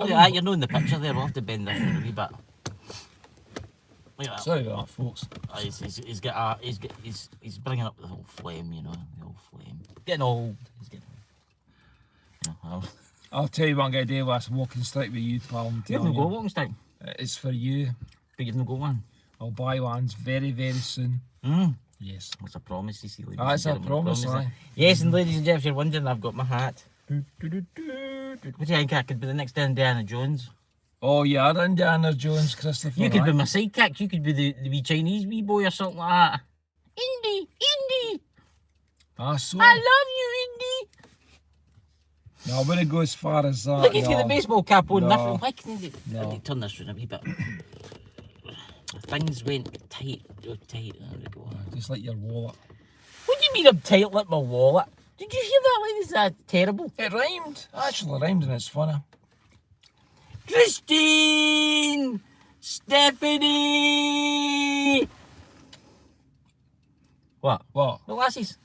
Look at that, you're not in the picture there. We'll have to bend this a wee bit. Look at that. Sorry about that, folks. He's bringing up the whole flame, you know, the whole flame. Getting old. He's getting old. I'll tell you what I'm going to do last walking stick with you, pal. You haven't got a walking stick. It's for you. But you've not got one. I'll buy one very, very soon. Yes. That's a promise, you see, ladies. That's a promise, aye. Yes, and ladies and gentlemen, if you're wondering, I've got my hat. What do you think I could be the next Indiana Jones? Oh, you are Indiana Jones, Christopher. You could be my sidekick. You could be the wee Chinese wee boy or something like that. Indy! Ah, so? I love you, Indy! No, I wouldn't go as far as that. Look, he's got the baseball cap on. No. Nothing. Why can you No. turn this round a wee bit? Things went tight. Oh, tight. There we go. Just like your wallet. What do you mean I'm tight like my wallet? Did you hear that, ladies? That's terrible. It rhymed. Actually rhymed and it's funny. Christine! Stephanie! What? What? The lassies.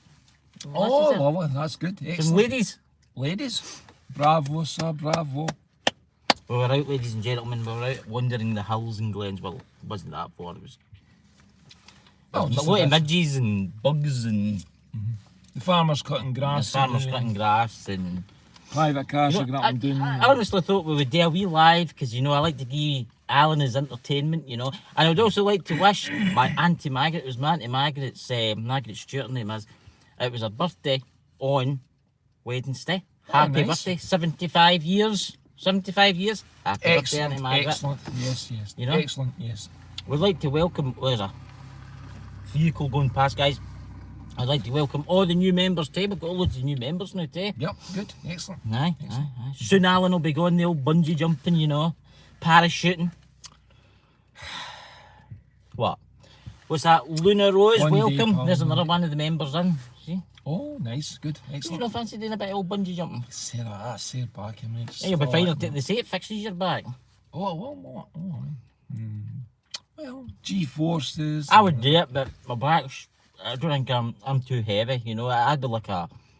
Oh, lovely. That's good. Some Excellent. ladies. Ladies. Bravo, sir. Bravo. We were out, ladies and gentlemen. We were out wandering the hills and glens. Well, it wasn't that far. It was Oh, a just lot a of bit. midges and bugs and The farmer's cutting the grass. farmers cutting grass and... Private cars You are know, getting up and down. I honestly thought we would do a wee live because, you know, I like to give Alan his entertainment, you know. And I would also like to wish my Auntie Margaret, it was my Auntie Margaret's, Margaret Stewart, her name is. It was her birthday on Wednesday. Happy nice. birthday, 75 years. 75 years. Happy birthday, Excellent. Auntie Margaret. Excellent. Yes, yes. You know? Excellent. Yes. We'd like to welcome, there's a vehicle going past, guys. I'd like to welcome all the new members too. We've got loads of new members now too. Yep. Good. Excellent. Aye. Soon Alan will be going the old bungee jumping, you know, parachuting. What? What's that? Luna Rose, One day, welcome. pal. There's another one of the members in. See? Oh, nice. Good. You Excellent. don't fancy doing a bit of old bungee jumping? Sarah, that's Sarah back in me. Hey, you'll be fine. They say it fixes your back. Oh, well, what? Oh, well, G-forces. I would do it, but my back's... I don't think I'm too heavy, you know. I'd be like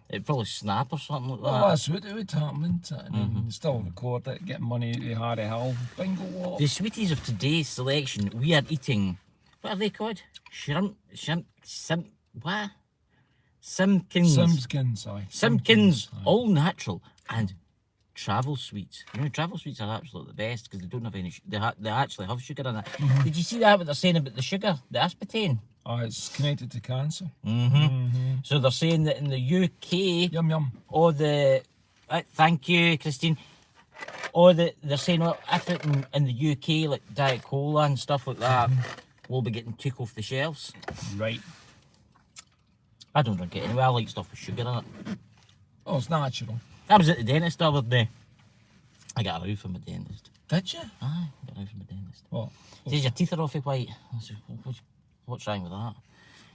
it'd probably snap or something like that. Well, that's what it would happen, wouldn't it? And then still record it, get money out of Harry Hill. Bingo wallet. The sweeties of today's selection, we are eating... What are they called? What? Simkins. Simpkins, aye. Simpkins, aye. all natural and travel sweets. You know, travel sweets are absolutely the best because they don't have any. They actually have sugar in it. Did you see that? What they're saying about the sugar, the aspartame? Oh, it's connected to cancer. So they're saying that in the UK, Yum, yum. all the thank you, Christine. They're saying everything in the UK, like Diet Cola and stuff like that, will be getting took off the shelves. Right. I don't drink it anyway. I like stuff with sugar in it. Oh, it's natural. I was at the dentist the other day. I got a row from my dentist. Did you? Aye, got a row from my dentist. What? He says, your teeth are awfully white. I said, what's wrong with that?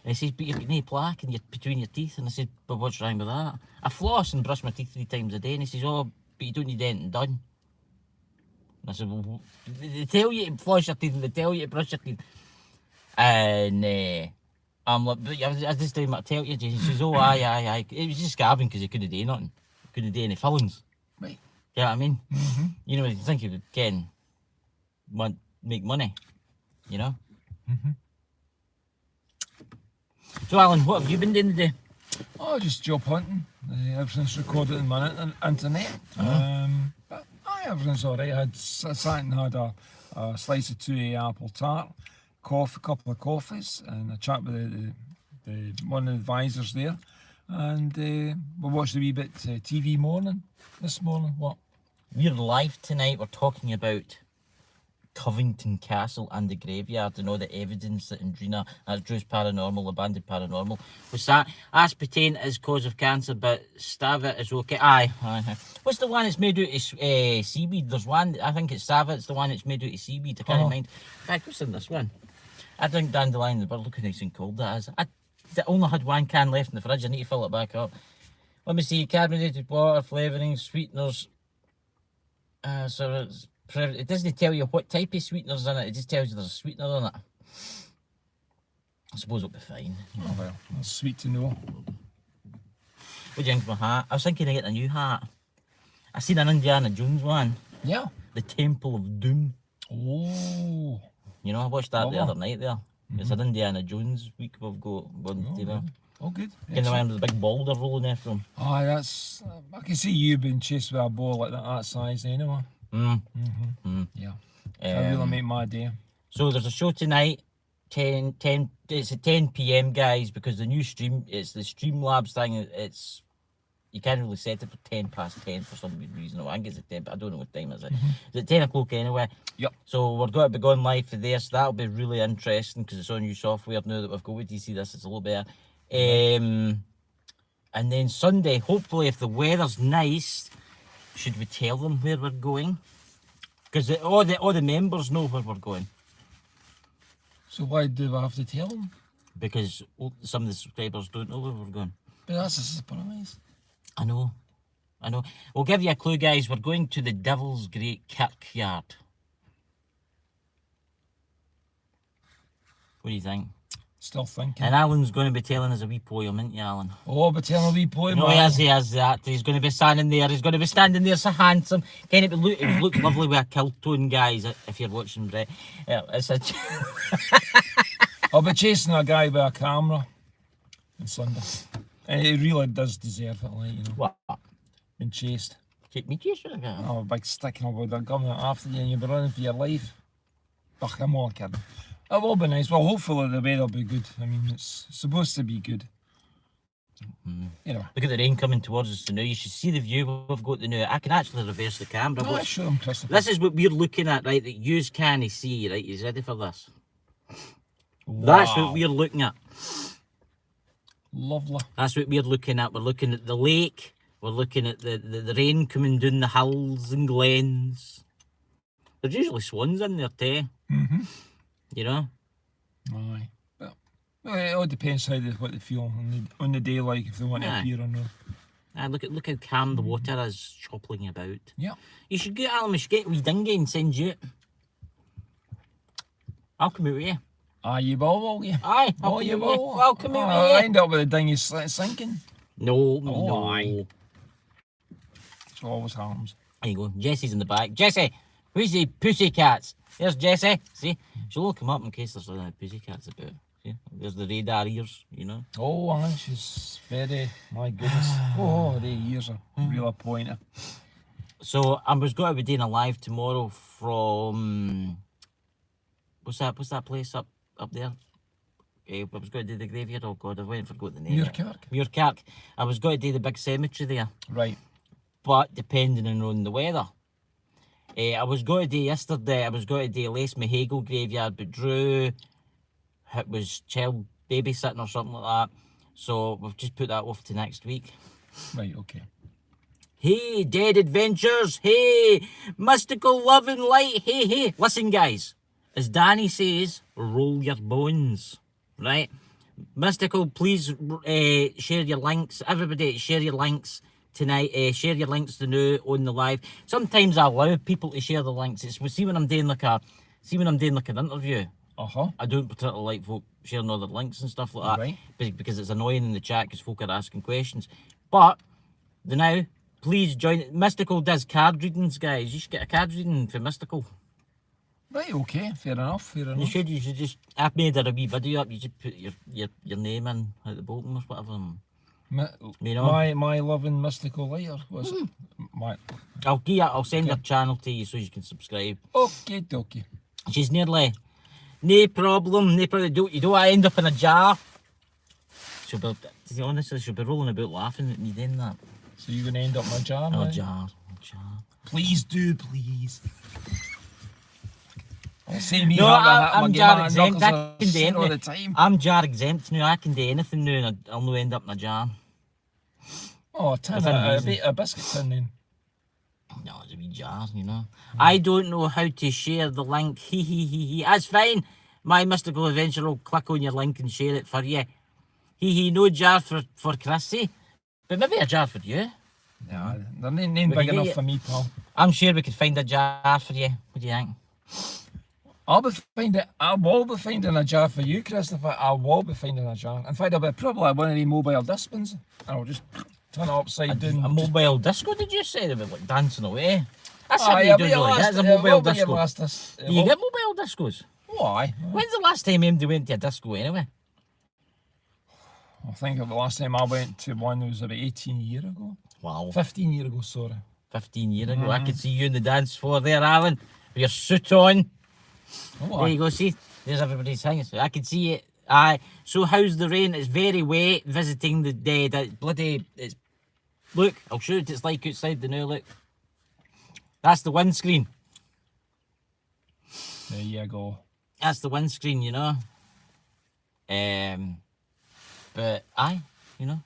And he says, but you've got no plaque between your teeth. And I said, but what's wrong with that? I floss and brush my teeth 3 times a day. And he says, oh, but you don't need anything done. And I said, well, they tell you to floss your teeth and they tell you to brush your teeth. And I'm like, but I just didn't want to tell you. He says, oh, aye. It was just scabbing because he couldn't do nothing. Couldn't do any fillings. Right. You know what I mean? You know, you think you can make money, you know? So, Alan, what have you been doing today? Oh, just job hunting. Everything's recorded on my internet. But aye, everything's alright. I sat and had a slice of 2A apple tart, a couple of coffees, and a chat with the one of the advisors there. And we watched a wee bit TV this morning. What? We're live tonight. We're talking about Covington Castle and the graveyard and all the evidence that Andrina, that's Drew's Paranormal, abandoned paranormal, was that aspartame is cause of cancer, but Stava is okay. Aye. What's the one that's made out of seaweed? There's one, I think it's Stava, it's the one that's made out of seaweed. I can't mind. In fact, what's in this one? I drink dandelion in the bird. Look how nice and cold that is. I only had 1 can left in the fridge. I need to fill it back up. Let me see. Carbonated water, flavouring, sweeteners. So it doesn't tell you what type of sweeteners in it. It just tells you there's a sweetener in it. I suppose it'll be fine. Oh well, that's sweet to know. What do you think of my hat? I was thinking of getting a new hat. I seen an Indiana Jones one. Yeah. The Temple of Doom. Oh. You know, I watched that the Lovely. other night there. It's an Indiana Jones week we've got on TV. Oh, good. Can you remember the big boulder rolling after him? Oh, that's. I can see you being chased with a ball like that size anyway. Yeah. That really make my day. So there's a show tonight, 10, it's at 10 p.m. guys, because the new stream, it's the Streamlabs thing, it's, you can't really set it for 10 past 10 for some reason. I think it's at 10, but I don't know what time is it. It's at 10 o'clock anyway. Yep. So we're going to be going live for there, so that'll be really interesting because it's on new software now that we've got. Wait till you see this, it's a little better. And then Sunday, hopefully if the weather's nice, should we tell them where we're going? Because all the members know where we're going. So why do we have to tell them? Because some of the subscribers don't know where we're going. But that's a surprise. I know. We'll give you a clue, guys. We're going to the Devil's Great Kirkyard. What do you think? Still thinking. And Alan's going to be telling us a wee poem, isn't you, Alan? Oh, but tell a wee poem. No, he has that. He's going to be standing there. He's going to be standing there so handsome. Can it would look lovely with a kilt tone, guys, if you're watching, Brett. Yeah, it's a... I'll be chasing a guy with a camera on Sunday. And he really does deserve it, like, you know. What? Been chased. Take me chasing again. Oh, a big stick and they're coming after you and you'll be running for your life. Ugh, I'm all kidding. It will be nice. Well, hopefully the weather will be good. I mean, it's supposed to be good. You know. Look at the rain coming towards us now. You should see the view we've got now. I can actually reverse the camera. Oh, show them, Christopher. This is what we're looking at, right, that yous can't see, right? You ready for this? Wow. That's what we're looking at. Lovely. That's what we're looking at. We're looking at the lake. We're looking at the rain coming down the hills and glens. There's usually swans in there too. You know? Aye. But well, it all depends what they feel on the day, like if they want to appear or not. Look how calm the water is chopping about. Yeah. You should get Alan, we should get a wee dinghy and send you it. I'll come out with you. Aye, you will you? Aye, I'll come out with you. I'll come out with you. I end up with the dinghy sinking. No. Aye. It always happens. There you go. Jessie's in the back. Jessie, who's the pussycats? There's Jessie. See? She'll all come up in case there's pussycats about. See? There's the radar ears, you know. Oh, aye, she's very, my goodness. Oh, the ears are really pointy. So I was going to be doing a live tomorrow from what's that place up there? I was going to do the graveyard. Oh God, I forgot the name. Muirkirk. I was going to do the big cemetery there. Right. But depending on the weather. I was going to do yesterday, I was going to do Les Mahagel graveyard, but Drew was child babysitting or something like that. So we've just put that off to next week. Right, okay. Hey, Dead Adventures. Hey, mystical love and light. Hey. Listen, guys. As Danny says, roll your bones. Right? Mystical, please share your links. Everybody, share your links tonight. Share your links to now on the live. Sometimes I allow people to share the links. See when I'm doing like an interview. I don't particularly like folk sharing other links and stuff like that. Right. Because it's annoying in the chat because folk are asking questions. But now, please join. Mystical does card readings, guys. You should get a card reading for Mystical. Right, okay, fair enough. You should just. I've made a wee video up. You just put your name in at the bottom or whatever. You know, my loving mystical lighter was it? I'll send her channel to you so you can subscribe. Okay, dokie. She's nearly no problem. You don't want to end up in a jar. To be honest, she'll be rolling about laughing at me doing that. So you're gonna end up in a jar? A jar. Please do, please. See me I'm jar exempt. I can do all the anything. I'm jar exempt now. I can do anything now, and I'll not end up in a jar. Oh, a biscuit tin then. No, it's a wee jar, you know. I don't know how to share the link. That's fine. My mystical adventure will click on your link and share it for you. No jar for Chrissy, but maybe a jar for you. Yeah, they're not big enough for me, pal. I'm sure we could find a jar for you. What do you think? I will be finding a jar for you, Christopher. I will be finding a jar. In fact, I'll be probably one of the mobile dustbins. And I'll just turn it upside down. A mobile disco, did you say? They were like dancing away. That's something you don't really get. It's a mobile Your disco. last Do you get mobile discos? Why? When's the last time MD went to a disco anyway? I think the last time I went to one was about 18 years ago. Wow. 15 years ago, sorry. 15 years ago. I could see you in the dance floor there, Alan, with your suit on. Oh, There you go, see? There's everybody's hanging. So I can see it. Aye. So how's the rain? It's very wet, visiting the dead. It's look, I'll show you what it's like outside the now, look. That's the windscreen. There you go. That's the windscreen, you know. But aye, you know.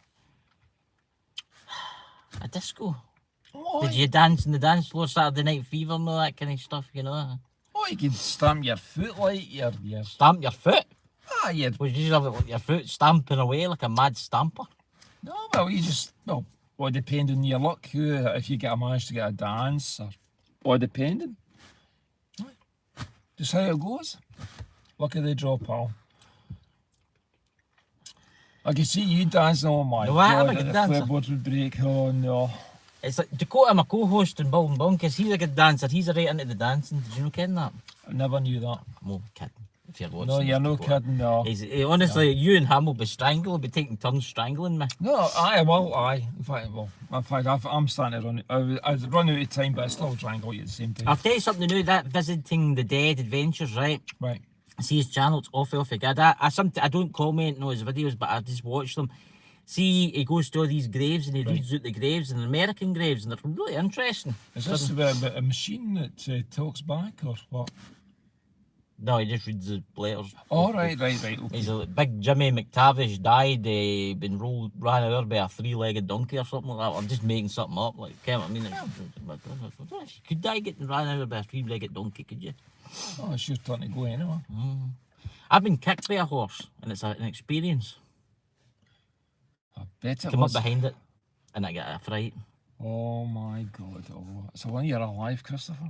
A disco. Why? Did you dance in the dance floor, Saturday Night Fever and all that kind of stuff, you know? Oh, you can stamp your foot like your Stamp your foot? Ah, yeah. Would you just have it like your foot stamping away like a mad stamper? No, well, you just, well, depending on your luck, if you manage to get a dance, or depending. Just how it goes. Luck of the draw, pal. I can see you dancing, oh my No, I'm god, a good the dancer. floorboards would break, oh no. It's like Dakota, my co-host in Bull and Bunkers, he's a good dancer. He's right into the dancing. Did you know ken that? I never knew that. I'm only kidding. If you're watching No, you're this, no Dakota. kidding, no. Honestly, you and him will be strangling, be taking turns strangling me. No, aye. In fact, I'm starting to run. I run out of time, but I still try and go at the same time. I'll tell you something new, that Visiting the Dead Adventures, right? Right. See his channel, it's awful good. I don't comment on his videos, but I just watch them. See, he goes to all these graves and he reads out the graves and American graves, and they're really interesting. Is this about a machine that talks back, or what? No, he just reads the letters. Oh, right. Okay. He's a big Jimmy McTavish died, been ran over by a three-legged donkey or something like that. I'm just making something up, like, I mean, if you could die getting ran over by a three-legged donkey, could you? Oh, it's your turn to go anyway. I've been kicked by a horse, and it's an experience. I bet it Come up was. behind it, and I get a fright. Oh my god. Oh, so when you're alive, Christopher?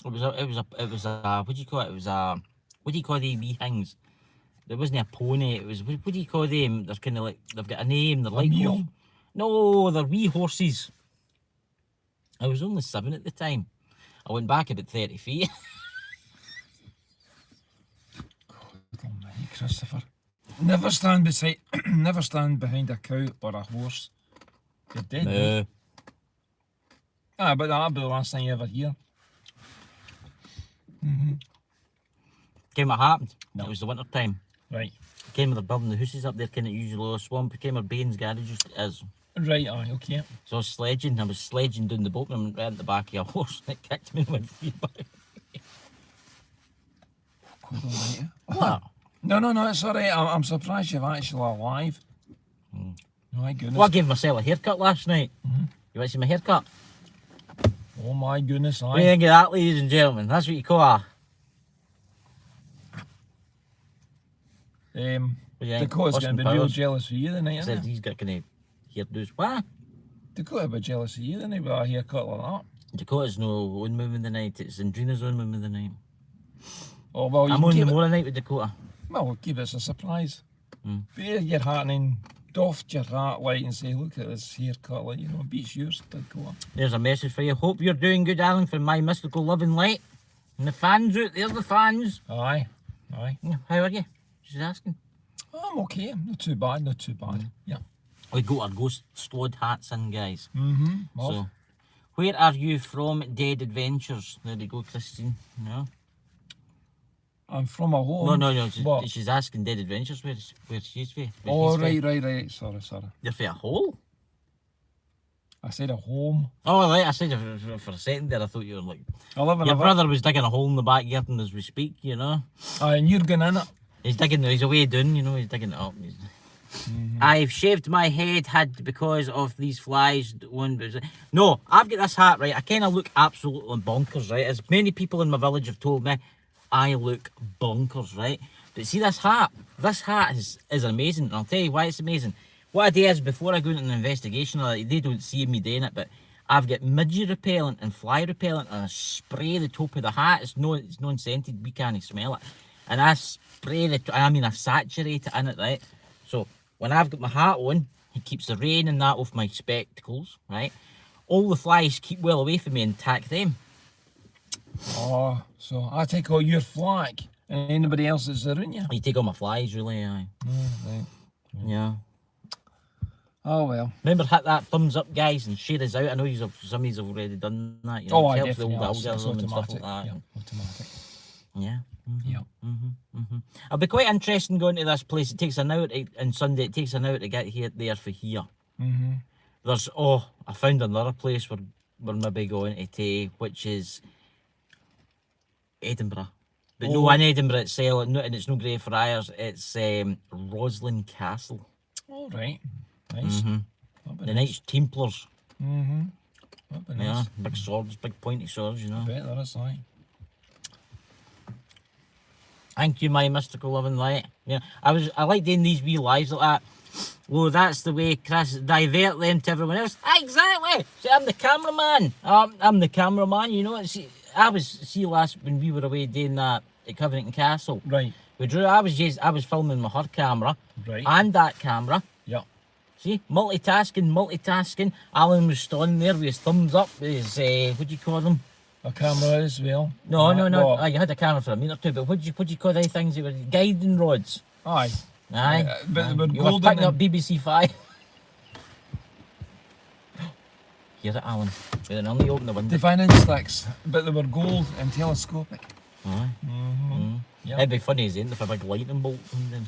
It was a, what do you call it? It was a, what do you call the wee things? There wasn't a pony, it was, what do you call them? They're kind of like, they've got a name, they're like mule? horse- No, they're wee horses. I was only 7 at the time. I went back about 30 feet. God almighty, Christopher. Never stand behind a cow or a horse. You're dead. No. But that'll be the last thing you ever hear. Came what happened. No. It was the winter time. Right. Came with the building the houses up there, kind of usually a swamp. Came where Bain's garage is. Right, aye, okay. So I was sledging down the boat and I went right at the back of a horse and it kicked me and went free back. God almighty. What? No, it's alright. I'm surprised you're actually alive. My goodness. Well, I gave myself a haircut last night. You want to see my haircut? Oh my goodness, What do you aye. think of that, ladies and gentlemen? That's what you call a... What do you think? Dakota's Austin going to be real Powers jealous of you tonight, said isn't he? he's got kind of hairdos. What? Dakota will be jealous of you tonight with a haircut like that. Dakota's no own move in the night. It's Andrina's own move in the night. Oh, well, you I'm can on the keep it, more night with Dakota. well, we'll keep it as a surprise. Wear your hat and then doff your hat like and say, look at this haircut, like, beats yours, Dakota. There's a message for you. Hope you're doing good, Alan, from my mystical loving light. And the fans out there, the fans. Aye. How are you? She's asking. I'm okay. Not too bad. Yeah. We got our ghost squad hats in, guys. Well, So, where are you from, Dead Adventures? There you go, Christine. No. I'm from a home. No. What? She's asking Dead Adventures where she's from. Oh, right. Sorry. You're for a hole? I said a home. Oh, right. I said for a second there, I thought you were like... I live in Your a brother was digging a hole in the backyard as we speak, you know. Aye, and you're going in it. He's away down, you know, he's digging it up. I've shaved my head because of these flies. No, I've got this hat, right? I kind of look absolutely bonkers, right? As many people in my village have told me, I look bonkers, right? But see this hat? This hat is amazing, and I'll tell you why it's amazing. What I do is, before I go into an investigation, they don't see me doing it, but I've got midge repellent and fly repellent, and I spray the top of the hat. It's non-scented, we can't smell it. And I I saturate it in it, right? So when I've got my hat on, it keeps the rain and that off my spectacles, right? All the flies keep well away from me and attack them. Oh, so I take all your flack and anybody else that's around you. You take all my flies, really, aye. Right. Yeah. Oh well. Remember, hit that thumbs up, guys, and share us out. I know some of you have already done that. You know, Oh, it I helps the definitely old are. It's algorithm and stuff automatic. like that. Yeah, automatic. Yeah. Yeah. It'll be quite interesting going to this place. It takes an hour on Sunday. It takes an hour to get there for here. Mm-hmm. There's I found another place we're maybe going to take, which is Edinburgh. But no, in Edinburgh itself, and it's no Grey Friars. It's Roslin Castle. All right. Nice. That'd be The nice. Knights Templars. Mm-hmm. That'd be nice. Yeah, big swords, big pointy swords. You know. I bet there is, aye. Thank you, my mystical loving light. Yeah, I like doing these wee lives like that. Well, that's the way Chris divert them to everyone else. Exactly. See, I'm the cameraman. I'm the cameraman. You know. See, last when we were away doing that at Covington Castle. Right. We drew. I was filming with her camera. Right. And that camera. Yeah. See, multitasking. Alan was standing there with his thumbs up. His what do you call them? A camera as well. No. What? You had a camera for a minute or two, but what do you call those things? They were guiding rods. Aye. Aye. But they were You were golden picking up and- BBC Five. Hear it, Alan. We didn't only open the window. Divining sticks, but they were gold and telescopic. Aye. Yeah. It'd be funny as if a big lightning bolt comes in.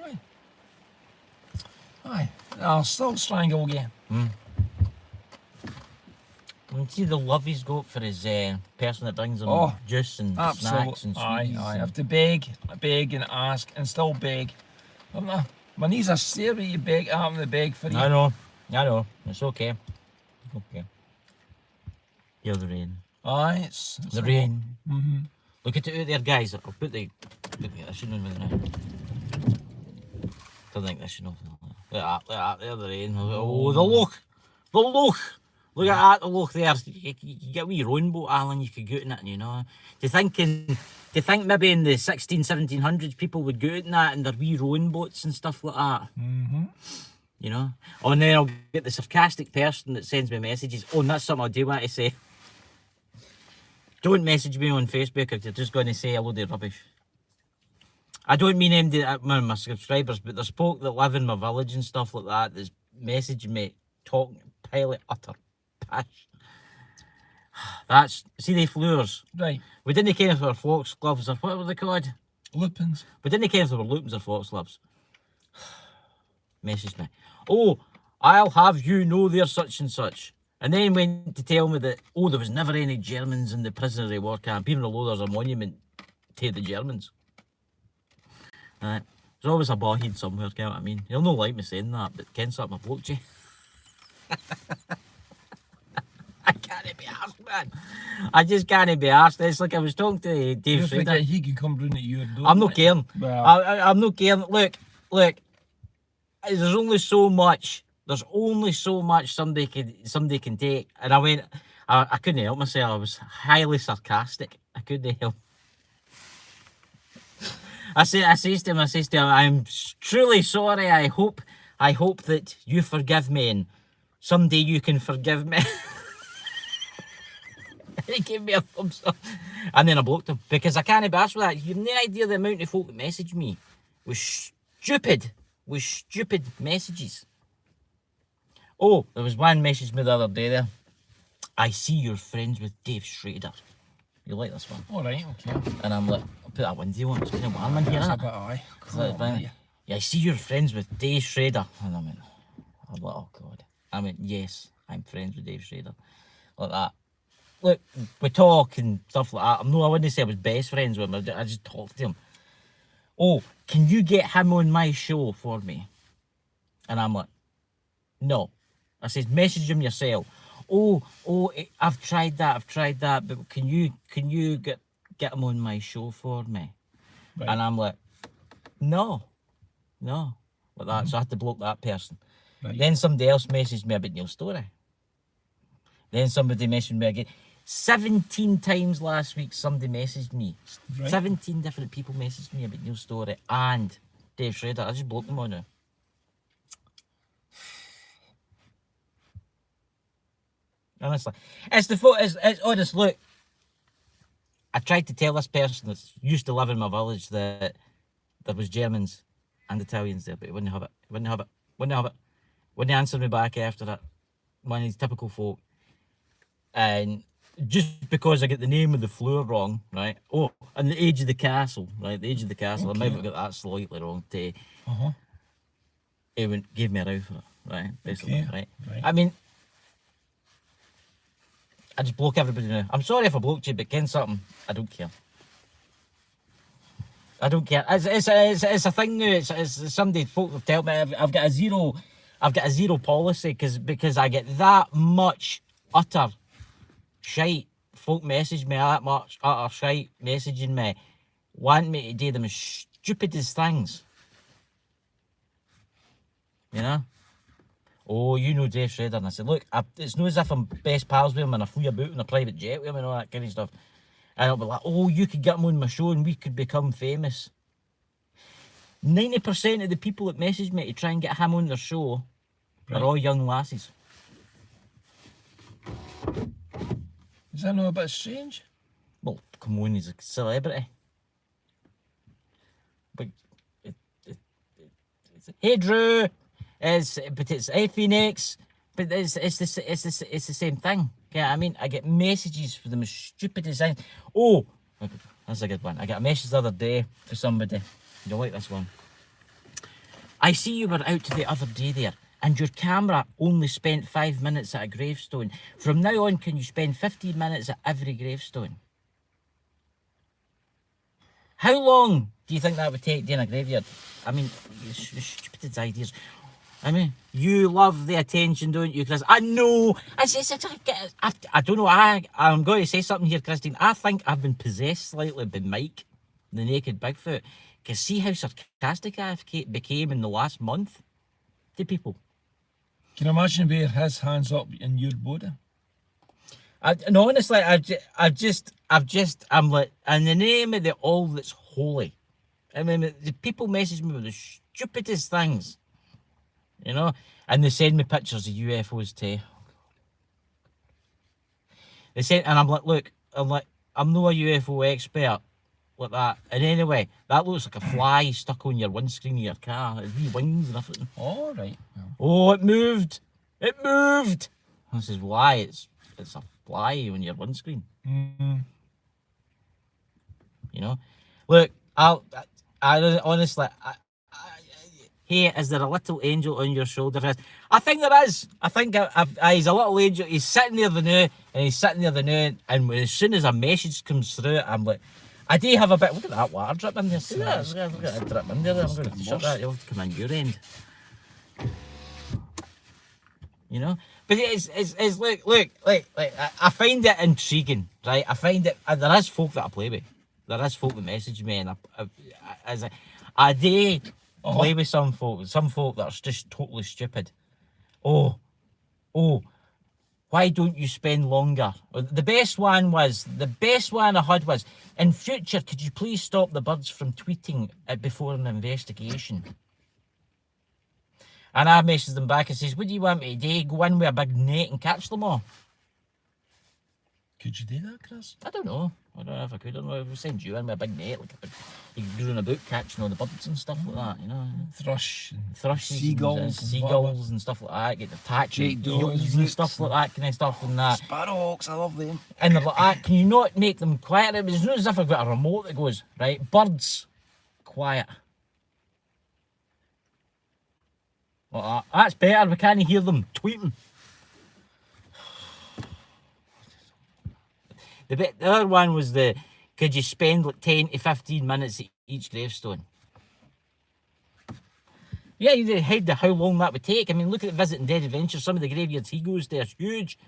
Aye. Aye. I'll still strangle you. And see the love he's got for his person that brings him Oh, juice and snacks and Absolutely. Aye, sweeties. aye. I and- have to beg and ask and still beg. My knees are sore you having to beg for you. I know. It's okay. Okay. Hear the rain. Aye, it's The rain. Look at it out there, guys. I'll put the. I shouldn't have done that. Don't think this should have. Look at that. There the rain. Oh, the look. The look. Look at that, the look there. You get with your own boat, Alan. You could go out in it, you know. Do you think maybe in the 1700s people would go out in that in their wee rowing boats and stuff like that? You know? Oh, and then I'll get the sarcastic person that sends me messages. Oh, and that's something I do want to say. Don't message me on Facebook if you're just going to say a load of rubbish. I don't mean my subscribers, but there's folk that live in my village and stuff like that that's messaging me, talking pilot utter pish. See the floors. right. We didn't care if they were foxgloves or what were they called? Lupins. We didn't care if they were lupins or foxgloves. Messaged me. Oh, I'll have you know they're such and such. And then went to tell me that, there was never any Germans in the prisoner of war camp, even though there's a monument to the Germans. Right. There's always a bawhead somewhere, you know what I mean? He'll not like me saying that, but Ken's something I've looked to. I can't be arsed, man. I just can't be arsed. It's like I was talking to Dave You Schrader. think he could come round at your door? I'm not caring. Well, I'm not caring. Look. There's only so much. There's only so much somebody can take. And I couldn't help myself. I was highly sarcastic. I couldn't help. I says to him, I'm truly sorry. I hope that you forgive me, and someday you can forgive me. He gave me a thumbs up, and then I blocked him because I can't be arsed with that. You have no idea the amount of folk that messaged me with stupid messages. Oh, there was one message me the other day there. I see you're friends with Dave Schrader. You like this one? all right, okay. And I'm like, I'll put that window on. It's kind of warm in here, That's isn't a it? bit aye. Is that fine? Yeah, I see you're friends with Dave Schrader. And I'm like, oh God. I went, yes, I'm friends with Dave Schrader. Like that. Look, we talk and stuff like that. I wouldn't say I was best friends with him. I just talked to him. Oh, can you get him on my show for me? And I'm like, no. I says, message him yourself. Oh, I've tried that, but can you get him on my show for me? Right. And I'm like, no, like that. So I had to block that person. Right. Then somebody else messaged me about Neil Story. Then somebody messaged me again. 17 times last week somebody messaged me. Right. 17 different people messaged me about Neil Story and Dave Schrader. I just blocked them all now. Honestly. It's honest, look. I tried to tell this person that used to live in my village that there was Germans and Italians there, but he wouldn't have it. He wouldn't have it. Wouldn't have it. Wouldn't answer me back after that. One of these typical folk. And just because I get the name of the floor wrong, right? Oh, and the age of the castle, right? The age of the castle. I might have got that slightly wrong too. He gave me a row for it, right? Basically, Okay, right. I mean, I just bloke everybody now. I'm sorry if I bloked you, but ken something, I don't care. I don't care. It's a thing now. It's somebody folk have told me I've got a zero policy because I get that much utter shite. Folk message me that much utter shite messaging me, want me to do the most stupidest things. You know? Oh, you know Dave Shredder. And I said, look, it's not as if I'm best pals with him and I flew about in a private jet with him and all that kind of stuff. And I'll be like, oh, you could get him on my show and we could become famous. 90% of the people that message me to try and get him on their show are all young lasses. Is that not a bit strange? Well, come on, he's a celebrity. But hey Drew, it's Phoenix, but it's the same thing. Yeah, I mean, I get messages for the most stupidest things. Oh, that's a good one. I got a message the other day for somebody. You'll like this one. I see you were out the other day there, and your camera only spent 5 minutes at a gravestone. From now on, can you spend 15 minutes at every gravestone? How long do you think that would take doing a graveyard? I mean, stupid ideas. I mean, you love the attention, don't you, Chris? I know. I don't know. I'm going to say something here, Christine. I think I've been possessed slightly by Mike, the naked Bigfoot. Because see how sarcastic I became in the last month to people. Can you imagine where his hands up in your body? No, honestly, I'm like, in the name of the all that's holy. I mean, the people message me with the stupidest things, you know, and they send me pictures of UFOs too. They send, and I'm like, look, I'm not a UFO expert like that. And anyway, that looks like a fly stuck on your windscreen of your car. It's wee wings and everything. All right. Oh, it moved. It moved. I says, why? It's a fly on your windscreen. You know, look, I honestly, hey, is there a little angel on your shoulder? I think there is. I think he's a little angel. He's sitting there the now, and he's sitting there the now, and as soon as a message comes through, I'm like, I do have a bit. Look at that water drip in there. See that? Look at that drip in there. I'm going to shut that. You'll have to come in your end. You know, but it's look. I find it intriguing, right? I find it. There is folk that I play with. There is folk that message me, and I do play with some folk that are just totally stupid. Oh, why don't you spend longer? The best one I had was, in future, could you please stop the birds from tweeting before an investigation? And I messaged them back and says, what do you want me to do? Go in with a big net and catch them all? Could you do that, Chris? I don't know. I don't know if I could. I don't know if we send you in with a big net, like you're doing a book catching all the birds and stuff like that, you know. Thrushes, seagulls and stuff like that. Get the attached eels and stuff like that kind of stuff and that. Sparrowhawks, I love them. And they're like, can you not make them quiet? It's not as if I've got a remote that goes, right, birds, quiet. Like that. That's better, we can't hear them tweeting. The other one was could you spend like 10 to 15 minutes at each gravestone? Yeah, you head to how long that would take. I mean, look at Visiting Dead Adventure. Some of the graveyards he goes there is huge.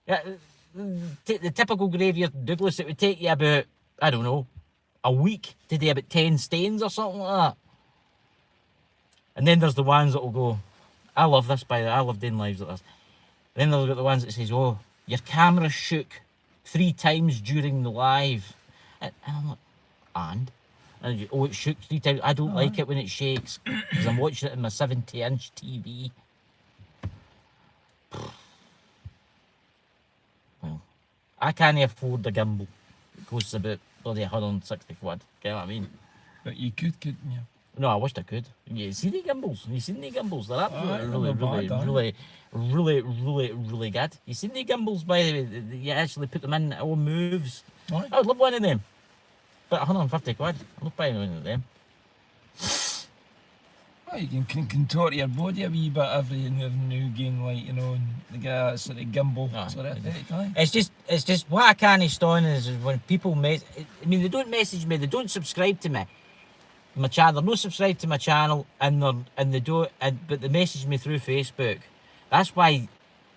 The typical graveyard in Douglas, it would take you about, I don't know, a week to do about 10 stains or something like that. And then there's the ones that will go, I love this, by the way, I love doing lives like this. And then they'll get the ones that says, oh, your camera shook 3 times during the live. And I'm like, and oh, it shook 3 times. I don't like it when it shakes because I'm watching it in my 70-inch TV. Well, I can't afford the gimbal. costs about bloody 160 quid. Get what I mean? But you couldn't you? No, I wished I could. You see the gimbals? You seen the gimbals? They're absolutely, they're really good. You seen the gimbals, by the way? You actually put them in, it all moves. Aye. I would love one of them. But 150 quid. I'm not buying one of them. Well, you can contort your body a wee bit every now and again, like, you know, and they get a sort of gimbal Aye. sort of effect, aye. It's just what I can't stand is when people I mean, they don't message me, they don't subscribe to me. My channel, they're not subscribed to my channel, but they message me through Facebook. That's why,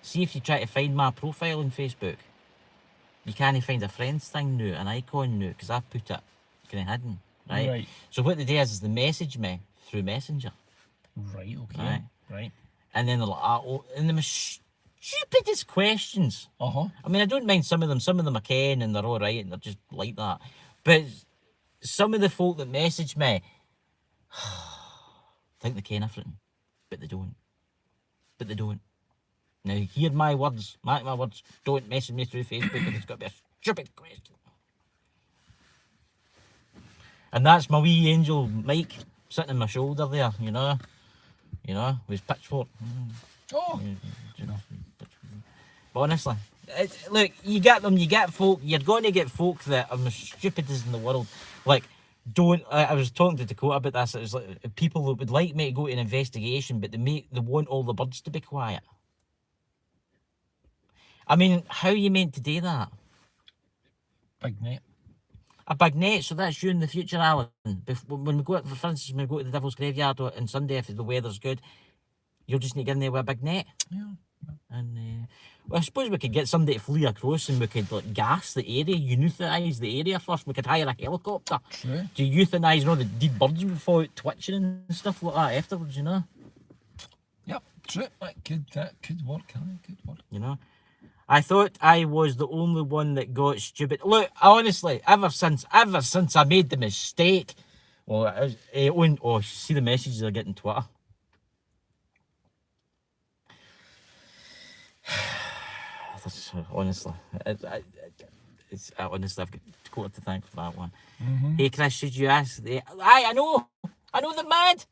see if you try to find my profile on Facebook, you can't find a friends thing now, an icon now, because I've put it kind of hidden, right? Right. So what they do is they message me through Messenger, Right, okay. Right. Right. and then they're like, and the most stupidest questions. Uh-huh. I mean, I don't mind some of them I can, and they're all right, and they're just like that. But some of the folk that message me think they can everything, but they don't. But they don't. Now, hear my words, mark my words, don't message me through Facebook if it's got to be a stupid question. And that's my wee angel Mike sitting on my shoulder there, you know, with his pitchfork. Oh, But honestly, look, you get them, you get folk, you're going to get folk that are the stupidest in the world. Like, I was talking to Dakota about this, it was like people that would like me to go to an investigation, but they want all the birds to be quiet. I mean, how are you meant to do that? big net. A big net, so that's you in the future, Alan. When we go, for instance, when we go to the Devil's Graveyard on Sunday, if the weather's good, you'll just need to get in there with a big net. Yeah. And well, I suppose we could get somebody to flee across and we could like gas the area, euthanise the area first. We could hire a helicopter True. to euthanise, you know, the dead birds would fall out twitching and stuff like that afterwards, you know. Yep, true. That could work, aye, could work. You know. I thought I was the only one that got stupid. Look, honestly, ever since I made the mistake, well, see the messages I get on Twitter. Honestly, honestly, I've got Dakota to thank for that one. Hey, Chris, should you ask? I know, they're mad.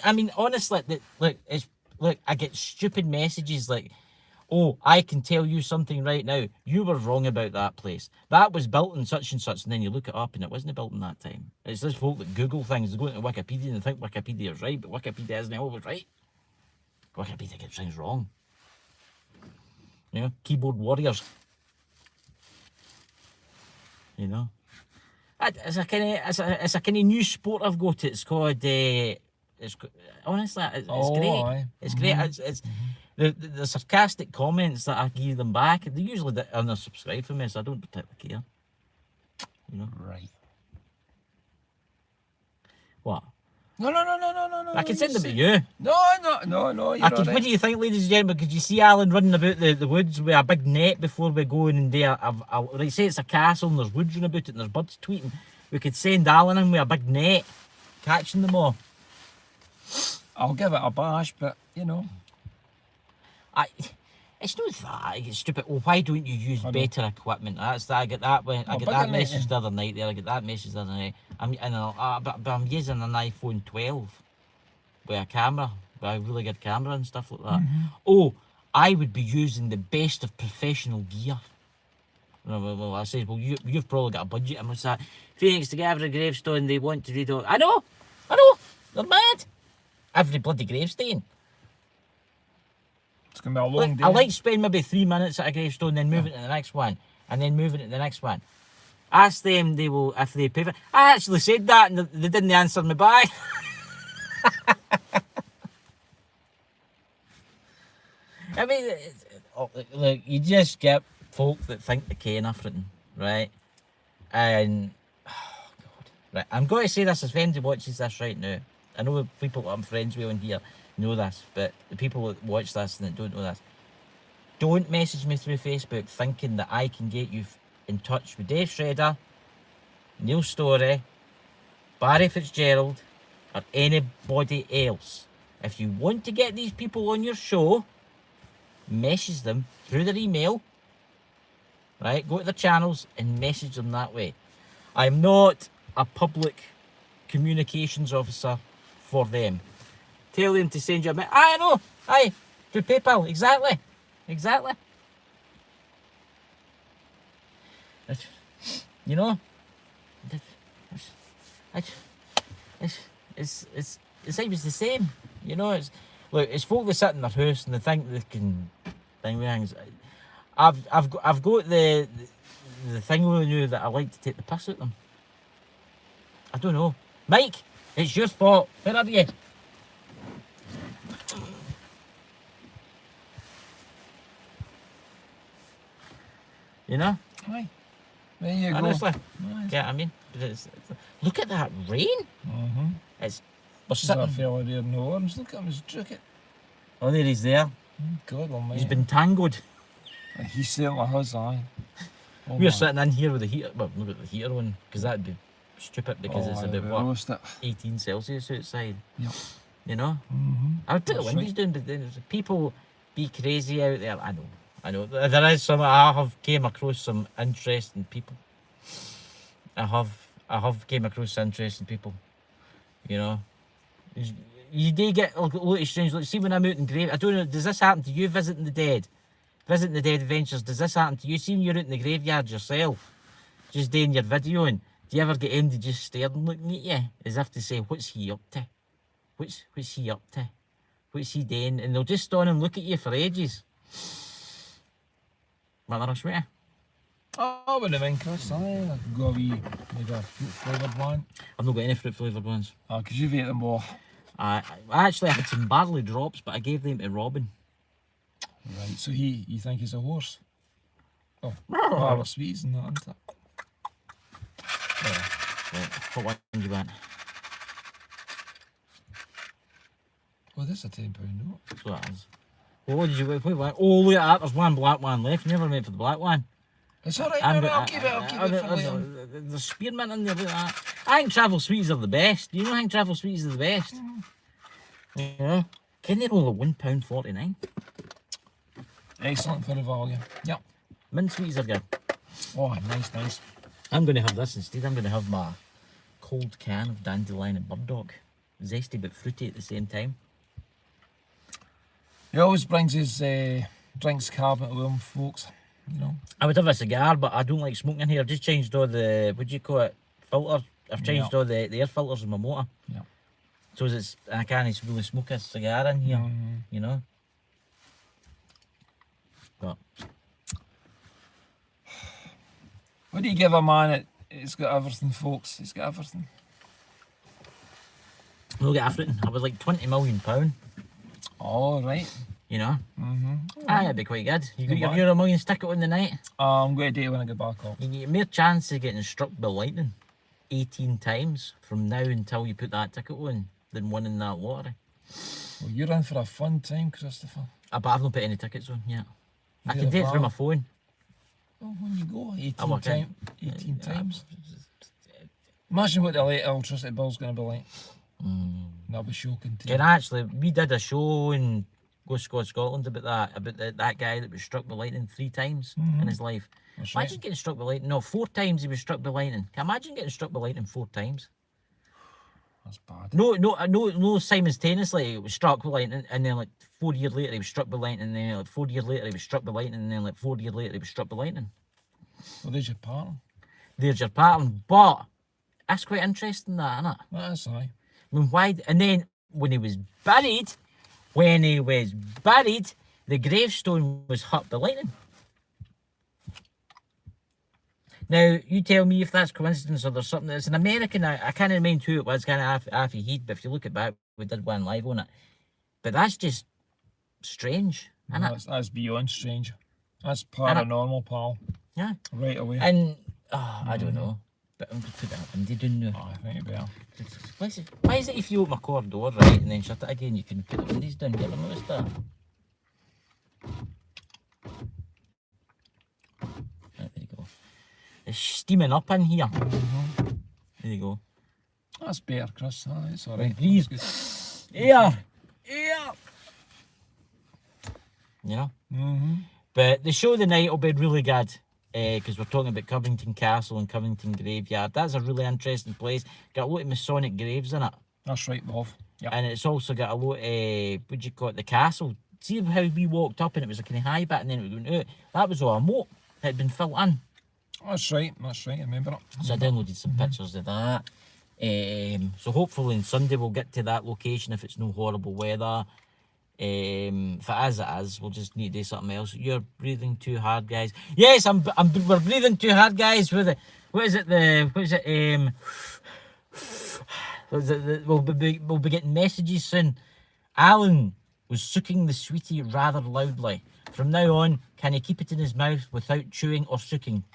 I mean, honestly, look, I get stupid messages like, oh, I can tell you something right now. You were wrong about that place. That was built in such and such, and then you look it up and it wasn't built in that time. It's this folk that Google things, they go into Wikipedia and they think Wikipedia is right, but Wikipedia isn't always right. Wikipedia gets things wrong. You know, keyboard warriors. You know, it's a kind of new sport I've got. It's called. Honestly, it's great. Aye. It's great. It's the sarcastic comments that I give them back. They usually unsubscribe from me, so I don't particularly care. You know. Right. What? No. I can send them to you. No. You're What alright. do you think, ladies and gentlemen? Could you see Alan running about the woods with a big net before we go in and do right, say it's a castle and there's woods running about it and there's birds tweeting. We could send Alan in with a big net, catching them all. I'll give it a bash, but you know. It's not that. It's stupid. Well, why don't you use better equipment? That's that. I get that when I get bigger that net, message yeah. the other night. There, I get that message the other night. But I'm using an iPhone 12 with a camera, with a really good camera and stuff like that. Oh, I would be using the best of professional gear. Well, I said, well, you've probably got a budget. And what's that? Phoenix to Gavin gravestone. They want to read all. I know. They're mad. Every bloody gravestone. It's gonna be a long day. I like spending maybe 3 minutes at a gravestone, then moving to the next one, and then moving to the next one. Ask them, they will, if they pay for. I actually said that, and they didn't answer me back. I mean, look, you just get folk that think they can everything, right? And oh God, right, I'm going to say this as if anybody watches this right now. I know the people that I'm friends with on here know this, but the people that watch this and that don't know this, don't message me through Facebook thinking that I can get you in touch with Dave Shredder, Neil Story, Barry Fitzgerald, or anybody else. If you want to get these people on your show, message them through their email right? Go to their channels and message them that way. I'm not a public communications officer for them. Tell them to send you a I know. Aye, through PayPal. Exactly. Exactly. You know, it's always the same. You know, it's look, it's folk that sit in their house and they think they can thing with things. I've got the thing with you that I like to take the piss at them. I don't know, Mike. It's your fault. Where are you? You know. Aye. There you go. Honestly. Nice. Yeah, I mean, look at that rain. Mm-hmm. It's we're There's a sitting. fella there in the orange. Look at him, his jacket. Oh, there he's there. God almighty. He's been tangled. He certainly has, aye. Oh, We're man. sitting in here with the heater. Well, not with the heater on, because that'd be stupid because it's aye, about we what roast it. 18 Celsius outside. Yep. You know. Mm-hmm. I would put the That's windows down, but then people be crazy out there. I know. There is some. I have came across some interesting people. I have came across interesting people. You know. You do get a lot of strange. Like, see when I'm out in grave, I don't know. Does this happen to you? Visiting the dead adventures. Does this happen to you? See when you're out in the graveyard yourself, just doing your videoing. Do you ever get anybody just staring, looking at you, as if to say, "What's he up to? What's he up to? What's he doing?" And they'll just stand and look at you for ages. Rather a swear. Oh, but the Chris, aye. I could go a wee, maybe a fruit flavoured one. I've not got any fruit flavoured ones. Oh, because you've ate them all. I actually had some barley drops, but I gave them to Robin. Right, so you think he's a horse? Oh, bar of sweets and that, isn't it? Right, what one do you want? Oh, this is a £10 note. So that is. Well, what did you want? Oh, look at that. There's one black one left. Never meant for the black one. It's alright, I'm no, go- I'll keep it for later. There's spearmint in there. Look at that. I think travel sweets are the best. You know, I think travel sweets are the best. You know, can they roll at £1.49? Excellent for the value. Yep. Mint sweets are good. Oh, nice. I'm going to have this instead. I'm going to have my cold can of dandelion and burdock. Zesty but fruity at the same time. He always brings his drinks cabinet with him, folks. You know. I would have a cigar, but I don't like smoking in here. I've just changed all the, what do you call it, filter. I've changed all the air filters in my motor. Yeah. So it's, I can't really smoke a cigar in here, you know. But What do you give a man it's got everything, folks? He's got everything. we'll get everything. I was like £20 million, All right. you know. Mm-hmm. Aye, that'd be quite good. You got Good your Euro Millions ticket on the night. I'm going to do it when I get back up. You get more chance of getting struck by lightning 18 times from now until you put that ticket on than winning that lottery. Well, you're in for a fun time, Christopher. But I've not put any tickets on yet. I You're can do it through a my phone. Well, when you go 18 I'm okay. 18 times. Imagine what the electricity bill's going to be like. That'll be shocking too. And actually, we did a show in Go Squad Scotland about that guy that was struck by lightning 3 times in his life. That's Imagine right. getting struck by lightning. No, 4 times he was struck by lightning. Can you imagine getting struck by lightning 4 times? That's bad. No. Simon's tennis he was struck by lightning, and then like 4 years later he was struck by lightning, and then like 4 years later he was struck by lightning, and then like 4 years later he was struck by lightning. Well, there's your pattern. There's your pattern, but that's quite interesting, that, isn't it? That's aye. I mean, why? And then when he was buried, the gravestone was hit by lightning. Now, you tell me if that's coincidence or there's something. It's an American, I can't remember who it was, kind of half heat, but if you look at back, we did one live on it. But that's just strange, isn't it? That's beyond strange. That's paranormal, pal. Yeah. Right away. And, I don't know. But I'm going to put that in. They don't know. Oh, I think you better. Why is it if you open my car door, right, and then shut it again, you can put the windows down? You ever noticed that? Right, there you go. It's steaming up in here. There you go. That's better, Chris. Aye, it's alright. Breathe. That's good. Yeah. You know? Mm-hmm. But the show tonight will be really good. because we're talking about Covington Castle and Covington Graveyard. That's a really interesting place. Got a lot of Masonic graves in it. That's right, Bob. Yep. And it's also got a lot of, what do you call it, the castle. See how we walked up and it was a kind of high bit and then it was going out? That was all a moat. It had been filled in. That's right, I remember it. So I downloaded some pictures of that. So hopefully on Sunday we'll get to that location if it's no horrible weather. If it is, we'll just need to do something else. You're breathing too hard, guys. Yes, we're breathing too hard, guys. We'll be getting messages soon. Alan was sucking the sweetie rather loudly. From now on, can he keep it in his mouth without chewing or sucking?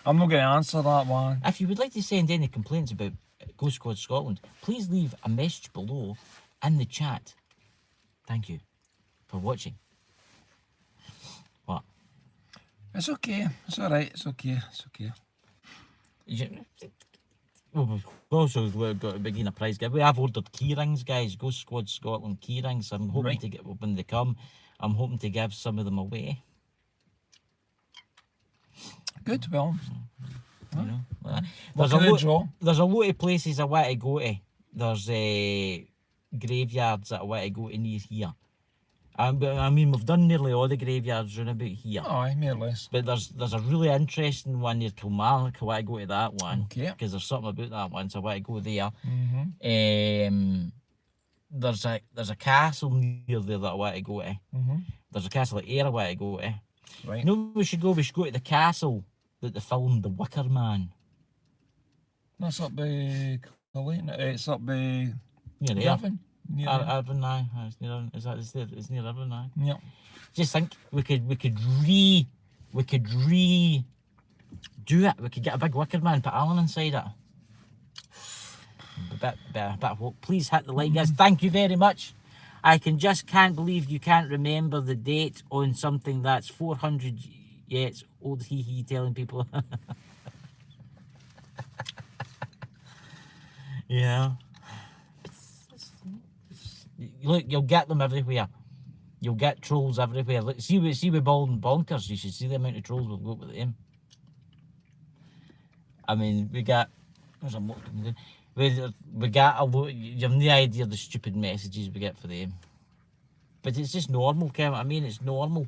I'm not going to answer that one. If you would like to send any complaints about Ghost Squad Scotland, please leave a message below in the chat. Thank you for watching. What? It's okay. It's alright. It's okay. We've also got to begin a prize giveaway. I've ordered key rings, guys. Ghost Squad Scotland key rings. I'm hoping to get, when they come, I'm hoping to give some of them away. Good, well. You know, like that. There's a lot of places I want to go to. There's graveyards that I want to go to near here. I mean, we've done nearly all the graveyards round about here. Aye, more or less. But there's a really interesting one near Kilmarnock. I want to go to that one. Okay. Because there's something about that one, so I want to go there. There's a castle near there that I want to go to. There's a castle at Ayr I want to go to. Right. You know, we should go to the castle that they filmed The Wicker Man. That's up by Colleen. It's up by Near there. Irvine. Irvine, aye. It's near. It's near Irvine, aye. Yeah. Just think we could redo it. We could get a big Wicker Man, put Alan inside it. A bit of hope. Please hit the like, guys. Thank you very much. I can't believe you can't remember the date on something that's 400. Yeah, it's old hee telling people. Yeah. Look, you'll get them everywhere. You'll get trolls everywhere. Look, see with Bald and Bonkers, you should see the amount of trolls we've got with them. I mean, we got a lot. You have no idea the stupid messages we get for them. But it's just normal, Kevin. I mean, it's normal.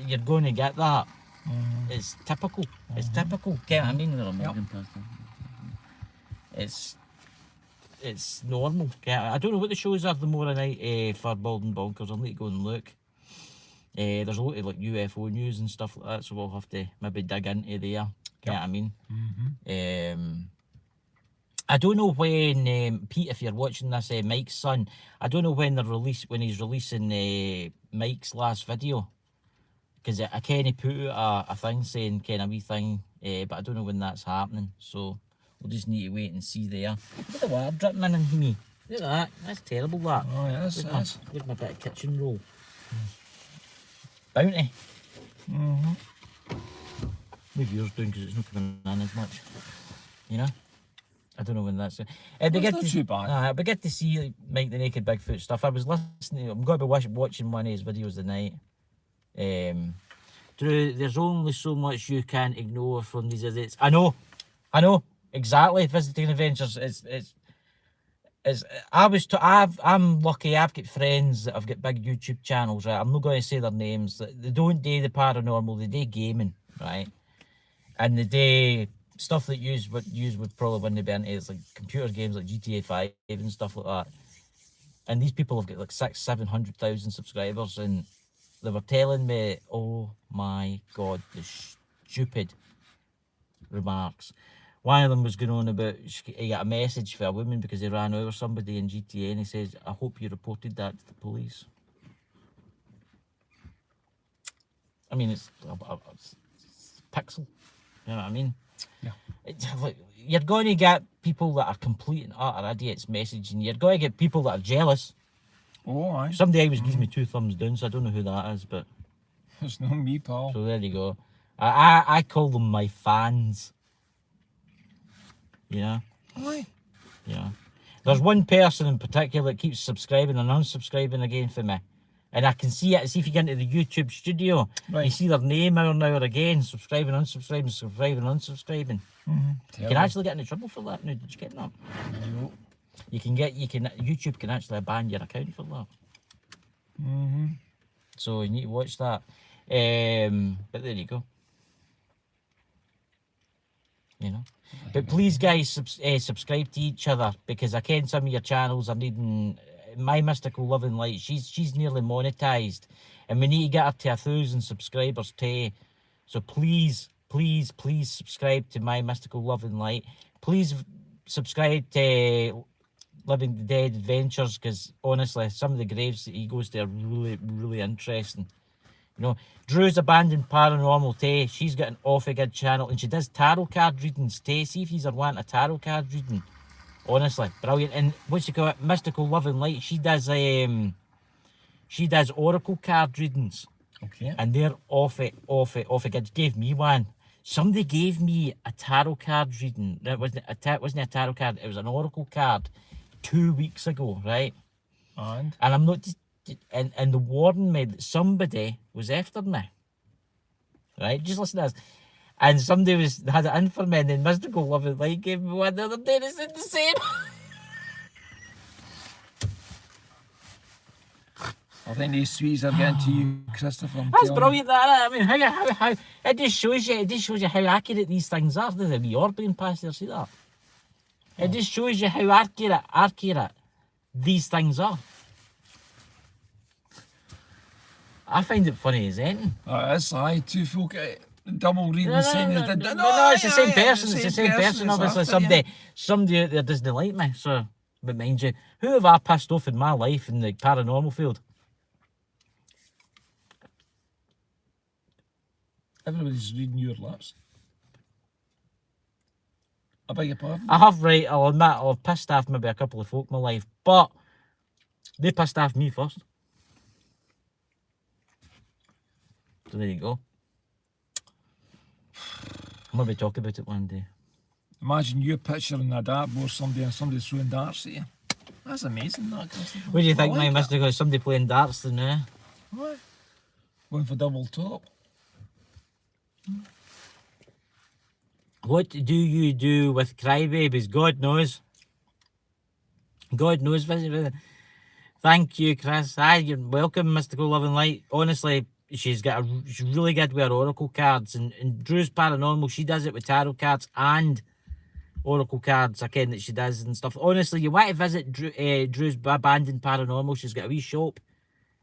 You're going to get that. It's typical. It's typical, Kevin. I mean, it's normal. I don't know what the shows are tomorrow night for Bald and Bonkers. I'll need to go and look. There's a lot of like UFO news and stuff like that, so we'll have to maybe dig into there. Yeah, I mean. I don't know when Pete, if you're watching this, Mike's son. I don't know when he's releasing Mike's last video, because I kind of put out a thing saying kind of wee thing, but I don't know when that's happening. So we'll just need to wait and see there. Look at the water dripping in me. Look at that. That's terrible. That. Oh yes, Where's yes. Where's my bit of kitchen roll? Bounty. Leave yours down because it's not coming in as much. You know. I don't know when that's. That's not too bad. We get to see like, Mike the Naked Bigfoot stuff. I was listening. I'm going to be watching one of his videos tonight. Drew, there's only so much you can ignore from these idiots. I know, exactly. Visiting Adventures. I'm lucky. I've got friends that have got big YouTube channels. Right, I'm not going to say their names. They don't do the paranormal. They do gaming, right? And they do stuff that you would probably wouldn't be into. It's like computer games like GTA 5 and stuff like that. And these people have got like 600,000-700,000 subscribers, and they were telling me, oh my god, the stupid remarks. One of them was going on about he got a message for a woman because he ran over somebody in GTA, and he says, I hope you reported that to the police. I mean, it's pixel. You know what I mean? Yeah. Like, you're going to get people that are complete and utter idiots messaging. You're going to get people that are jealous. Oh, aye. Somebody always gives me 2 thumbs down, so I don't know who that is, but It's not me, pal. so there you go. I call them my fans. Yeah, Aye. yeah. There's one person in particular that keeps subscribing and unsubscribing again for me. And I can see it. See if you get into the YouTube studio, you Right. see their name hour and hour again, subscribing, unsubscribing, subscribing, unsubscribing. You can actually get into trouble for that now. Did you get that? No. YouTube can actually ban your account for that. So you need to watch that. But there you go. You know. But please, guys, subscribe to each other, because I ken some of your channels are needing. My Mystical Loving Light, she's nearly monetized, and we need to get her to 1,000 subscribers too. So please, please, please subscribe to My Mystical Loving Light. Please subscribe to Living the Dead Adventures, because honestly, some of the graves that he goes to are really, really interesting. You know, Drew's Abandoned Paranormal too. She's got an awfully good channel, and she does tarot card readings too. See if you are wanting a tarot card reading. Honestly, brilliant. And what's you call it? Mystical Loving Light. She does oracle card readings. Okay. And they're awfully good. Gave me one. Somebody gave me a tarot card reading. It wasn't a tarot card. It was an oracle card 2 weeks ago, right? And I'm not just, and the warning me that somebody was after me. Right? Just listen to this. And somebody had it in for me, and then Mystical Loving Light gave me one the other day and it said the same. I think these Swedes are getting to you, Christopher. I'm That's telling brilliant, that. I mean, how it just shows you how accurate these things are. There's a wee orb being passed there, see that? It just shows you how accurate these things are. I find it funny as anything. you. That's aye, two folk double reading No, saying no, that. it's the same person. It's the same person. it's Obviously, after, somebody out there doesn't like me. So, but mind you, who have I pissed off in my life in the paranormal field? Everybody's reading your lips. I beg your pardon? I have, right, I'll admit, I've pissed off maybe a couple of folk in my life, but they pissed off me first. So there you go. Maybe talk about it one day. Imagine you picturing a dartboard somebody and somebody throwing darts at you. That's amazing, that, Christopher. What do you I think, like my it. Mystical? Is somebody playing darts then, eh? What? Going for double top. What do you do with crybabies? God knows. God knows. Thank you, Chris. Hi, you're welcome, Mystical Loving Light. Honestly, she's really good with her oracle cards, and Drew's Paranormal, she does it with tarot cards and oracle cards. I ken that she does and stuff. Honestly, you want to visit Drew's Abandoned Paranormal. She's got a wee shop.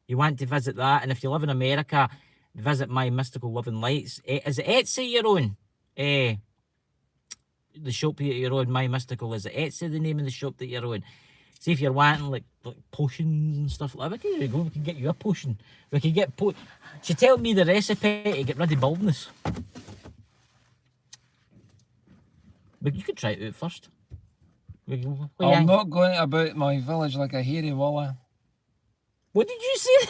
You want to visit that, and if you live in America, visit My Mystical Loving Lights. Is it Etsy you're on? The shop that you're on, My Mystical, is it Etsy the name of the shop that you're on? See if you're wanting like potions and stuff like that. There we go, we can get you a potion. We can get she told me the recipe to get rid of baldness. But you could try it out first. I'm not going about my village like a hairy walla. What did you say?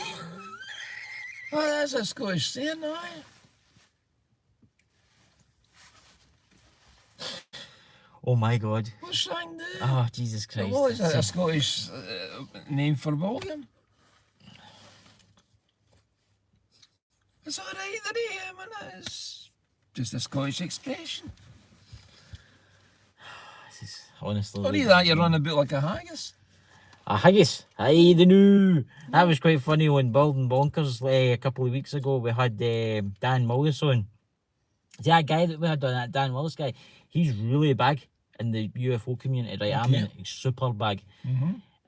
Well, that's a Scottish saying, aye. Oh my God. What's wrong there? Oh, Jesus Christ. What is a Scottish name for William? It's alright, the name, and it's just a Scottish expression. This is honestly. What do you that? You're on a bit like a haggis. A haggis. Aye, the new. That was quite funny on Bald and Bonkers a couple of weeks ago. We had Dan Willis on. See that guy that we had on, that Dan Willis guy, he's really big in the UFO community, right? I mean, he's super big.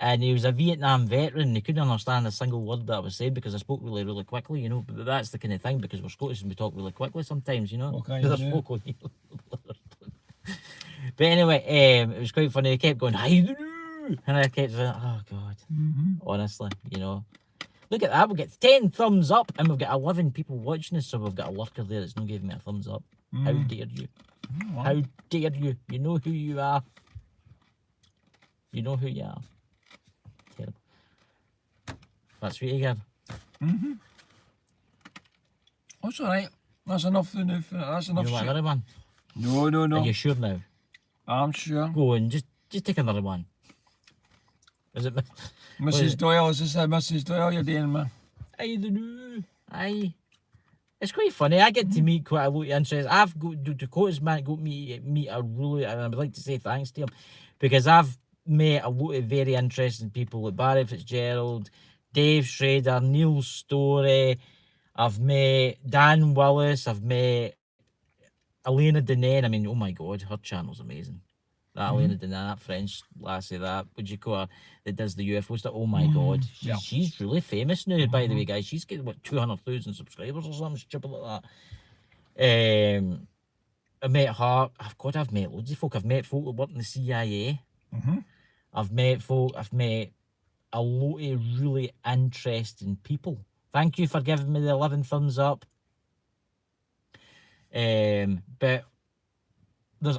And he was a Vietnam veteran. He couldn't understand a single word that I was saying because I spoke really, really quickly, you know. But that's the kind of thing, because we're Scottish and we talk really quickly sometimes, you know. What can you There's do? folk on here. But anyway, it was quite funny. He kept going, hi, and I kept saying, oh God. Honestly, you know. Look at that, we've got 10 thumbs up and we've got 11 people watching us, so we've got a lurker there that's not giving me a thumbs up. How dare you? How dare you? You know who you are. You know who you are. Terrible. That's what you get. That's alright. That's enough for now. That's enough You want shit. another one? No. Are you sure now? I'm sure. Go on, just take another one. Is it? Mrs. Doyle, is this Mrs. Doyle you're doing, man? I don't know. Aye. It's quite funny. I get to meet quite a lot of interest. I've got Dakota's man got me meet a really, and I would like to say thanks to him because I've met a lot of very interesting people like Barry Fitzgerald, Dave Schrader, Neil Story. I've met Dan Willis. I've met Elena Denain. I mean, oh my God, her channel's amazing. That Elena Denain, that French lassie, that would you call her that does the UFO stuff? Oh my God, yeah. she's really famous now. By the way, guys, she's getting what 200,000 subscribers or something stupid like that. I met her. I've met loads of folk. I've met folk that work in the CIA. I've met folk. I've met a lot of really interesting people. Thank you for giving me the 11 thumbs up. But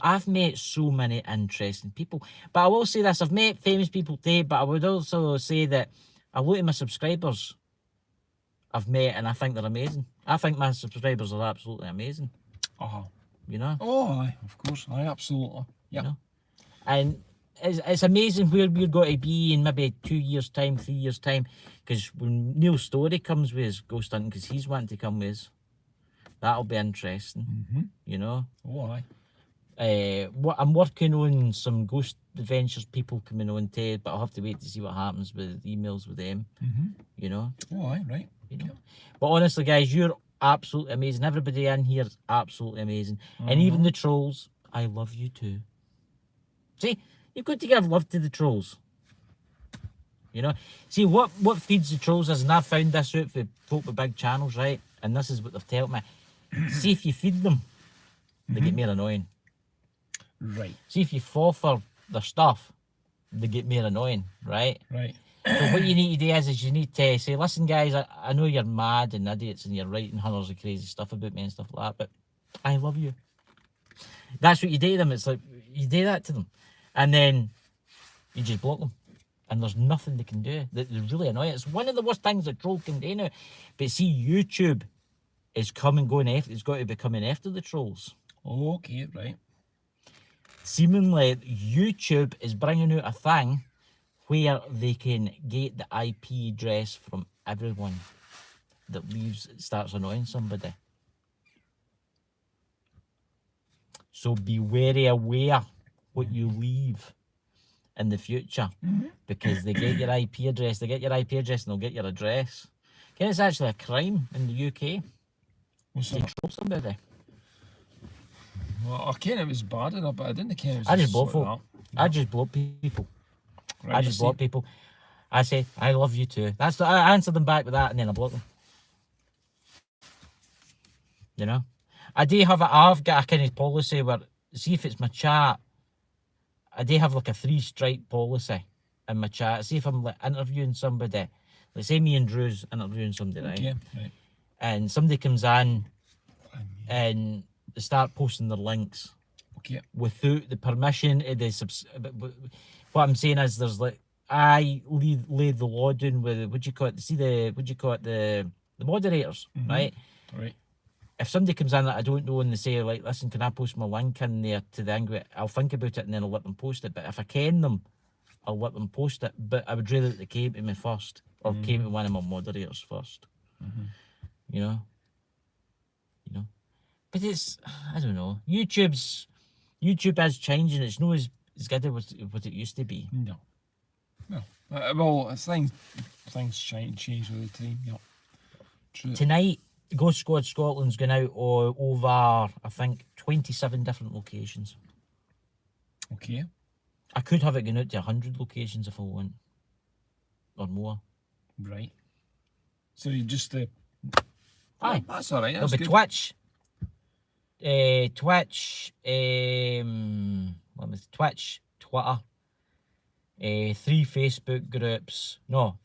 I've met so many interesting people. But I will say this, I've met famous people today, but I would also say that a lot of my subscribers I've met and I think they're amazing. I think my subscribers are absolutely amazing. You know? Oh, aye, of course. Aye, absolutely. Yeah. You know? And it's amazing where we're going to be in maybe 2 years' time, 3 years' time. Because when Neil Story comes with his ghost hunting, because he's wanting to come with us, that'll be interesting. You know? Oh, aye. I'm working on some ghost adventures people coming on to, but I'll have to wait to see what happens with emails with them. You know? Oh, aye, right. You know? But honestly, guys, you're absolutely amazing. Everybody in here is absolutely amazing. And even the trolls, I love you too. See, you've got to give love to the trolls. You know? See, what feeds the trolls is, and I've found this out for folk with big channels, right? And this is what they've told me. See, if you feed them, they get more annoying. Right. See, if you fall for their stuff, they get more annoying, right? Right. So what you need to do is you need to say, listen, guys, I know you're mad and idiots and you're writing hundreds of crazy stuff about me and stuff like that, but I love you. That's what you do to them. It's like, you do that to them. And then you just block them. And there's nothing they can do. They're really annoying. It's one of the worst things that troll can do now. But see, YouTube is going after, it's got to be coming after the trolls. Okay, right. Seemingly, YouTube is bringing out a thing where they can get the IP address from everyone that starts annoying somebody. So be very aware what you leave in the future, because they get your IP address. They get your IP address and they'll get your address. Okay, it's actually a crime in the UK What's to that? troll somebody. Well, I ken it was bad enough, but I didn't ken it was I just block like folk. that. I just block people. Right, I just block people. I say, I love you too. I answer them back with that and then I block them. You know? I've got a kind of policy where, see if it's my chat, I do have like a 3-strike policy in my chat. See if I'm like interviewing somebody, like say me and Drew's interviewing somebody, right? Okay, right. And somebody comes in and they start posting their links Okay. without the permission of the what I'm saying is there's like, I lay the law down with, what do you call it? See the moderators, right? Right. If somebody comes in that I don't know and they say like, listen, can I post my link in there to the Angry? I'll think about it and then I'll let them post it. But if I ken them, I'll let them post it. But I would rather that they came to me first, or came to one of my moderators first. You know. But it's, I don't know. YouTube is changing. It's not as good as what it used to be. No. Well, things change with the time. Yeah. True. Tonight, Ghost Squad Scotland's going out over, I think, 27 different locations. Okay. I could have it going out to 100 locations if I want. Or more. Right. So you just Aye. that's all right. There'll That's be good. Twitch. Twitch, Twitter. 3 Facebook groups. No,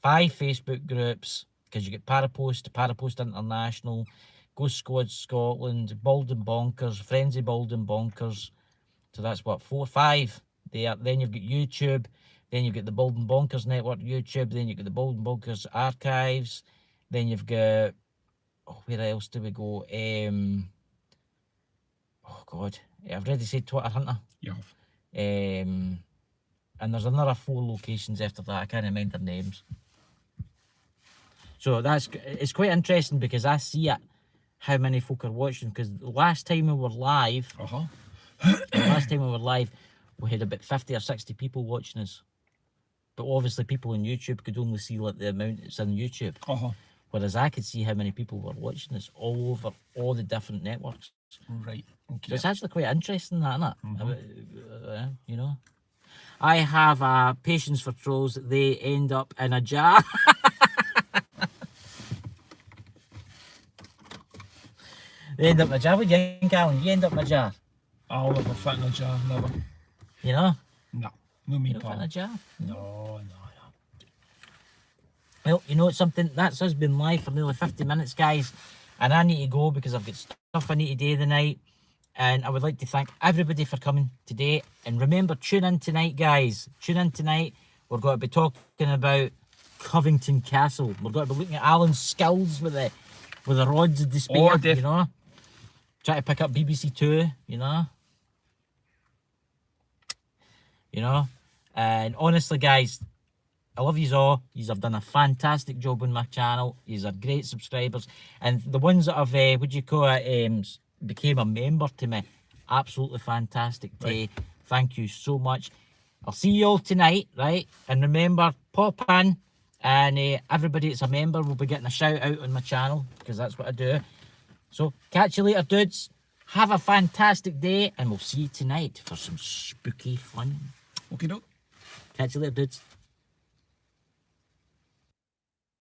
5 Facebook groups. Because you get Parapost International, Ghost Squad Scotland, Bald and Bonkers, Friends of Bald and Bonkers. So that's what, 4, 5 there. Then you've got YouTube. Then you've got the Bald and Bonkers Network YouTube. Then you've got the Bald and Bonkers Archives. Then you've got, where else do we go? Oh God, I've already said Twitter Hunter. Yeah. And there's another 4 locations after that. I can't remember their names. So it's quite interesting because I see it, how many folk are watching. Because the last time we were live, we had about 50 or 60 people watching us. But obviously, people on YouTube could only see like the amount that's on YouTube. Whereas I could see how many people were watching us all over all the different networks. Right. Okay. So it's actually quite interesting, that, isn't it? You know. I have patience for trolls that they end up in a jar. They end up in a jar. What do you think, Alan? You end up in a jar. I'll never fit in a jar, never. You know? No. No me, You don't fit in a pal. jar. No. Well, you know something? That's us been live for nearly 50 minutes, guys. And I need to go because I've got stuff I need to do tonight. And I would like to thank everybody for coming today. And remember, tune in tonight, guys. Tune in tonight. We're going to be talking about Covington Castle. We're going to be looking at Alan's skills with the rods of despair, you know. Try to pick up BBC Two, you know. You know. And honestly, guys, I love yous all. Yous have done a fantastic job on my channel. Yous are great subscribers. And the ones that have, became a member to me, absolutely fantastic day. Thank you so much. I'll see you all tonight, right? And remember, pop in, and everybody that's a member will be getting a shout out on my channel, because that's what I do. So, catch you later, dudes. Have a fantastic day, and we'll see you tonight for some spooky fun. Okay, doke. Catch you later, dudes.